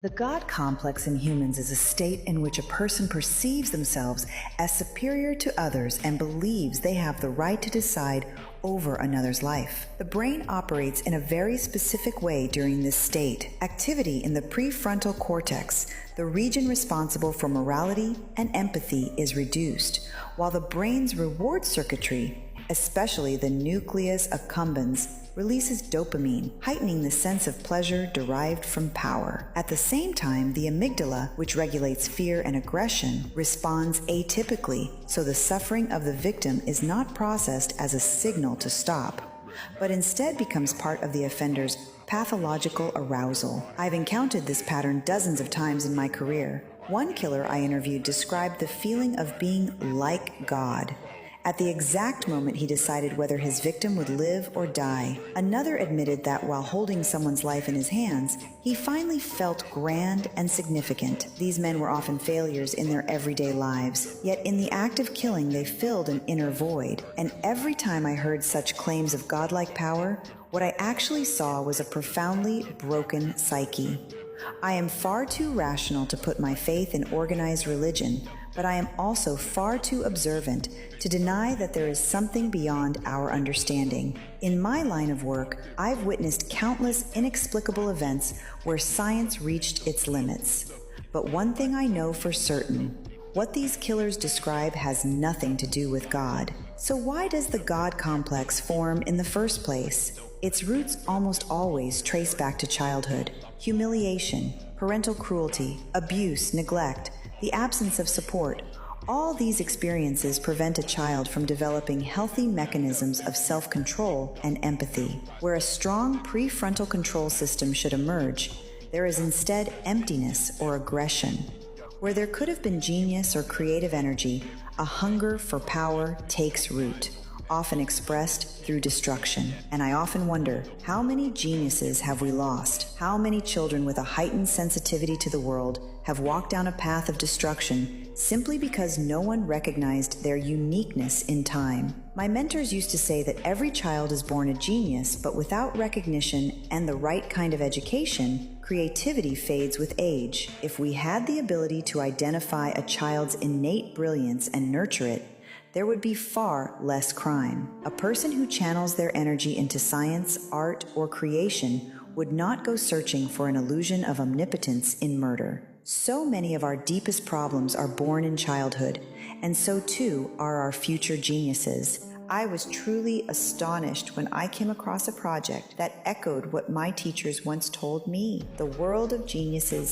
The God complex in humans is a state in which a person perceives themselves as superior to others and believes they have the right to decide over another's life. The brain operates in a very specific way during this state. Activity in the prefrontal cortex, the region responsible for morality and empathy, is reduced, while the brain's reward circuitry, especially the nucleus accumbens, releases dopamine, heightening the sense of pleasure derived from power. At the same time, the amygdala, which regulates fear and aggression, responds atypically, so the suffering of the victim is not processed as a signal to stop, but instead becomes part of the offender's pathological arousal. I've encountered this pattern dozens of times in my career. One killer I interviewed described the feeling of being like God at the exact moment he decided whether his victim would live or die. Another admitted that while holding someone's life in his hands, he finally felt grand and significant. These men were often failures in their everyday lives, yet in the act of killing they filled an inner void. And every time I heard such claims of godlike power, what I actually saw was a profoundly broken psyche. I am far too rational to put my faith in organized religion, but I am also far too observant to deny that there is something beyond our understanding. In my line of work, I've witnessed countless inexplicable events where science reached its limits. But one thing I know for certain: what these killers describe has nothing to do with God. So why does the God complex form in the first place? Its roots almost always trace back to childhood. Humiliation, parental cruelty, abuse, neglect, the absence of support. All these experiences prevent a child from developing healthy mechanisms of self-control and empathy. Where a strong prefrontal control system should emerge, there is instead emptiness or aggression. Where there could have been genius or creative energy, a hunger for power takes root, often expressed through destruction. And I often wonder, how many geniuses have we lost? How many children with a heightened sensitivity to the world have walked down a path of destruction simply because no one recognized their uniqueness in time? My mentors used to say that every child is born a genius, but without recognition and the right kind of education, creativity fades with age. If we had the ability to identify a child's innate brilliance and nurture it, there would be far less crime. A person who channels their energy into science, art, or creation would not go searching for an illusion of omnipotence in murder. So many of our deepest problems are born in childhood, and so too are our future geniuses. I was truly astonished when I came across a project that echoed what my teachers once told me. The world of geniuses